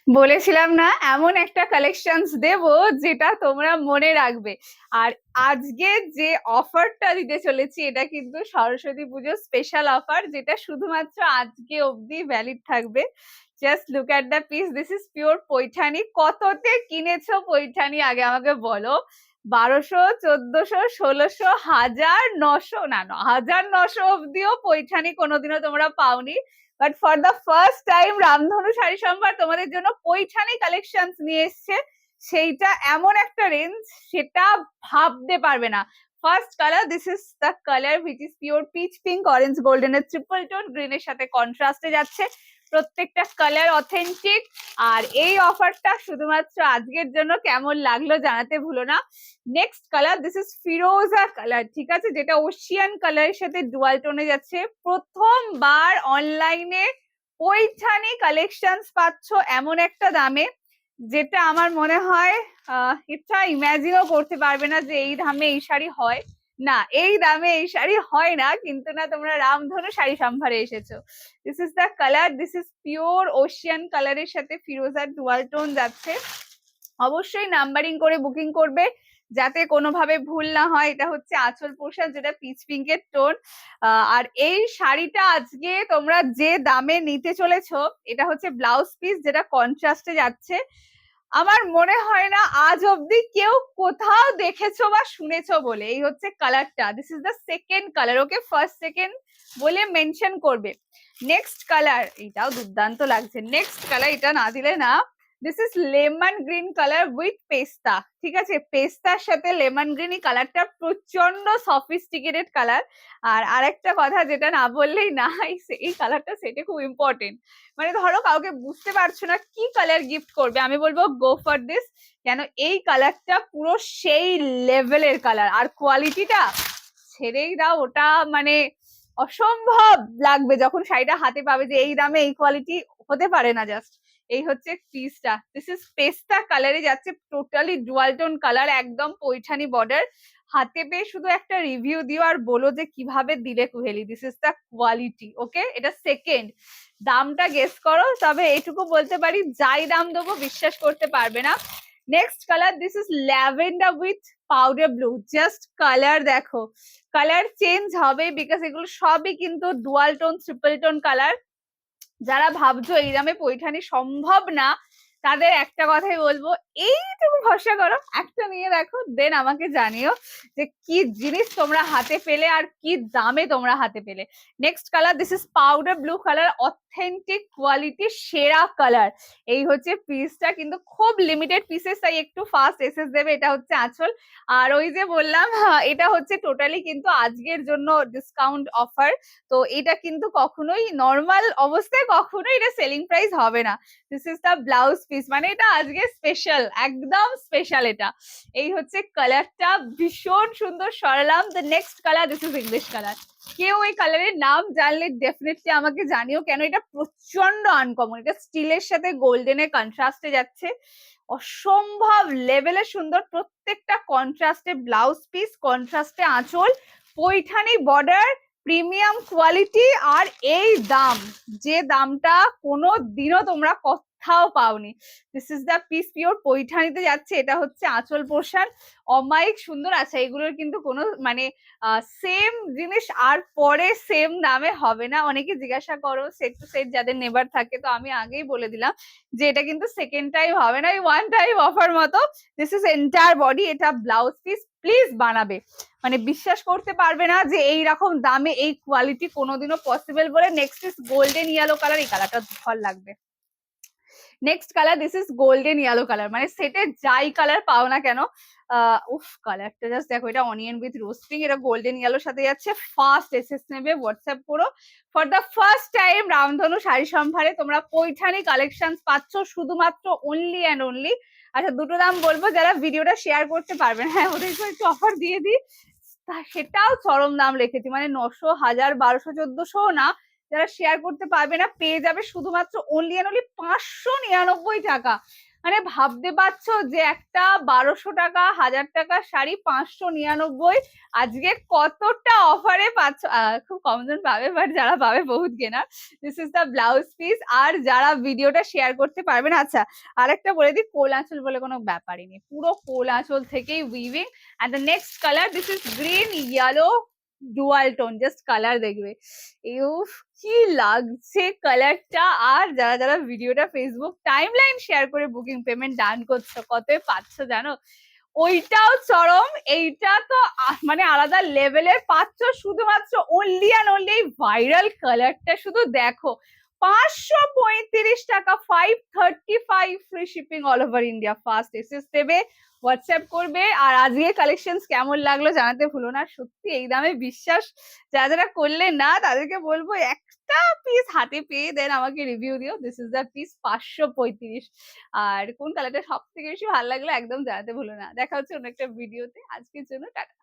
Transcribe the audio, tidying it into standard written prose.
বলেছিলাম না এমন একটা কালেকশনস দেব যেটা তোমরা মনে রাখবে। আর আজকে যে অফারটা দিতে চলেছি এটা কিন্তু সরস্বতী পুজোর স্পেশাল অফার, যেটা শুধুমাত্র আজকে অবধি ভ্যালিড থাকবে। Just look at the piece, this is pure Paithani. কততে কিনেছো পৈঠানি আগে আমাকে বলো? 1200, 1400, 1600, 1900, না না 1900 অব্দিও পৈঠানি কোনোদিনও তোমরা পাওনি। But for the first time রামধনু শাড়ি সম্ভার তোমাদের জন্য পৈঠানি কালেকশনস নিয়ে এসছে। সেইটা এমন একটা রেঞ্জ সেটা ভাবতে পারবে না। First colour, this is the colour which is pure pitch pink orange golden এর ট্রিপল টোন গ্রিনের সাথে কন্ট্রাস্টে যাচ্ছে। প্রত্যেকটা কালার অথেন্টিক। আর এই অফারটা শুধুমাত্র আজকের জন্য। কেমন লাগলো জানাতে ভুলো না। Next colour, this is Firoza colour, ঠিক আছে, যেটা ওশিয়ান কালারের সাথে ডুয়াল টোনে যাচ্ছে। প্রথমবার অনলাইনে পৈঠানি কালেকশনস পাচ্ছ এমন একটা দামে, যেটা আমার মনে হয় এটা ইমাজিনও করতে পারবে না যে এই দামে এই শাড়ি হয়। না, এই দামে এই শাড়ি হয় না, কিন্তু না তোমরা রামধনু শাড়ি সম্ভারে এসেছো। This is the colour, this is pure Ocean কালারের সাথে ফিরোজার ডুয়াল টোন যাচ্ছে। অবশ্যই নাম্বারিং করে বুকিং করবে যাতে কোনোভাবে ভুল না হয়। এটা হচ্ছে আঁচল পোশাক, যেটা পিচ পিঙ্কের টোন। আর এই শাড়িটা আজকে তোমরা যে দামে নিতে চলেছো, এটা হচ্ছে ব্লাউজ পিস যেটা কন্ট্রাস্টে যাচ্ছে। আমার মনে হয় না আজ অব্দি কেউ কোথাও দেখেছো বা শুনেছো বলে। এই হচ্ছে কালারটা, this is the second colour, okay first second বলে মেনশন করবে। নেক্সট কালার, এটাও দুর্দান্ত লাগছে। নেক্সট কালার, এটা না দিলে না। This is lemon green colour with পেস্তা, ঠিক আছে, পেস্তার সাথে লেমন গ্রিন, এই কালারটা প্রচন্ড সফিস্টিকেটেড কালার। আর আরেকটা কথা যেটা না বললেই না, এই কালারটা সেটে খুব ইম্পর্টেন্ট। মানে ধরো কাউকে বুঝতে পারছো না কি কালার গিফট করবে, আমি বলবো গো ফর দিস। কেন এই কালারটা পুরো সেই লেভেলের কালার, আর কোয়ালিটিটা ছেড়েই দাও, ওটা মানে অসম্ভব লাগবে যখন শাড়িটা হাতে পাবে যে এই দামে এই কোয়ালিটি হতে পারে না। জাস্ট এই হচ্ছে পিসটা, দিস ইজ পেস্তা কালারে যাচ্ছে, টোটালি ডুয়াল টোন কালার, একদম পৈঠানি বর্ডার। হাতে পেয়ে শুধু একটা রিভিউ দিও আর বলো যে কিভাবে দিলে কুহেলি। দিস ইজ দ্য কোয়ালিটি, ওকে। এটা সেকেন্ড। দামটা গেস করো, তবে এইটুকু বলতে পারি যাই দাম দেবো বিশ্বাস করতে পারবে না। Next colour, this is lavender with powder blue. Just colour দেখো, কালার চেঞ্জ হবে বিকজ এগুলো সবই কিন্তু dual tone triple tone colour. যারা ভাবছো এই দামে পৈঠানি সম্ভব না, তাদের একটা কথাই বলবো, এইটুকু ভরসা করো, একটা নিয়ে দেখো, দেন আমাকে জানিও যে কি জিনিস তোমরা হাতে পেলে আর কি দামে তোমরা হাতে পেলে। Next colour, this is powder blue colour, authentic quality, সেরা কালার। এই হচ্ছে পিসটা, কিন্তু খুব লিমিটেড পিসেস, তাই একটু ফাস্ট এসএস দেবে। এটা হচ্ছে আঁচল। আর ওই যে বললাম, এটা হচ্ছে টোটালি কিন্তু আজকের জন্য ডিসকাউন্ট অফার। তো এটা কিন্তু কখনোই নর্মাল অবস্থায় কখনোই এটা সেলিং প্রাইস হবে না। This is the blouse piece, মানে এটা আজকে স্পেশাল, একদম স্পেশাল এটা। এই হচ্ছে কালারটা, ভীষণ সুন্দর সরালাম। The next colour, this is English colour. কেউ এই কালারের নাম জানলে ডেফিনেটলি আমাকে জানিও, কেন এটা প্রচন্ড আনকমন। এটা স্টিলের সাথে গোল্ডেনের কন্ট্রাস্টে যাচ্ছে, অসম্ভব লেভেলের সুন্দর। প্রত্যেকটা কন্ট্রাস্টে ব্লাউজ পিস, কন্ট্রাস্টে আঁচল, পৈঠানি বর্ডার, প্রিমিয়াম কোয়ালিটি। আর এই দাম, যে দামটা কোনো দিনও তোমরা কোথাও পাওনি। This is the piece, pure পৈঠানিতে যাচ্ছে। এটা হচ্ছে আঁচল পোর্শন, অমায়িক সুন্দর। আচ্ছা, এগুলোর কিন্তু কোনো মানে সেম জিনিস আর পরে সেম দামে হবে না। অনেকে জিজ্ঞাসা করো সেট টু সেট যাদের নেবার থাকে, তো আমি আগেই বলে দিলাম যে এটা কিন্তু সেকেন্ড টাইম হবে না, ওয়ান টাইম অফার মতো। দিস ইজ এন্টায়ার বডি, এটা ব্লাউজ পিস। প্লিজ বানাবে, মানে বিশ্বাস করতে পারবে না যে এই রকম দামে এই কোয়ালিটি কোনোদিনও পসিবল বলে। Next is golden yellow colour, এই কালারটা ভালো লাগবে। Next colour, this is golden yellow colour, মানে সেটে যাই কালার পাও না কেন, উফ কালারটা জাস্ট দেখো, এটা অনিয়ন উইথ রোস্টিং, এটা গোল্ডেন ইয়েলোর সাথে যাচ্ছে। ফার্স্ট এসএস নেবে, হোয়াটসঅ্যাপ করো। ফর দ্য ফার্স্ট টাইম রামধনু শাড়ি সম্ভারে তোমরা পৈঠানি কালেকশন পাচ্ছ শুধুমাত্র অনলি অ্যান্ড অনলি। আচ্ছা, দুটো দাম বলবো, যারা ভিডিওটা শেয়ার করতে পারবেন, হ্যাঁ ওদেরকে একটু অফার দিয়ে দিই। সেটাও চরম দাম রেখেছি, মানে 900, 1000, 1200, 1400 না। যারা শেয়ার করতে পারবে না পেয়ে যাবে শুধুমাত্র অনলি অ্যান্ড অনলি 599 টাকা। মানে ভাবতে পারছো যে একটা 1200 টাকা 1000 টাকা শাড়ি 599 আজকে কতটা অফারে পাচ্ছ। খুব কমজন পাবে, বাট যারা পাবে বহুত কেনার। This is the blouse piece. আর যারা ভিডিওটা শেয়ার করতে পারবেন, আচ্ছা আরেকটা বলে দিই, কোল আঁচল বলে কোনো ব্যাপারই নেই, পুরো কোল আঁচল থেকেই weaving. And the next colour, this is green yellow dual tone, just colour দেখবে, ইউফ কি লাগছে কালারটা। আর যারা যারা ভিডিওটা ফেসবুক টাইমলাইন শেয়ার করে বুকিং পেমেন্ট ডান করছো, কত পাচ্ছ জানো? ওইটাও চরম, এইটা তো মানে আলাদা লেভেলের পাচ্ছ। শুধুমাত্র অনলি অ্যান্ড অনলি এই ভাইরাল কালারটা শুধু দেখো, 535 টাকা, 535 free shipping all over India. First SS দেবে, হোয়াটসঅ্যাপ করবে। আর আজকে কালেকশন কেমন লাগলো জানাতে ভুলো না। সত্যি এই দামে বিশ্বাস যারা যারা করলে না, তাদেরকে বলবো একটা পিস হাতে পেয়ে দেন আমাকে রিভিউ দিও। This is the piece 535। আর কোন কালারটা সব থেকে বেশি ভালো লাগলো একদম জানাতে ভুলো না। দেখা হচ্ছে অন্য একটা ভিডিওতে। আজকের জন্য টাটা।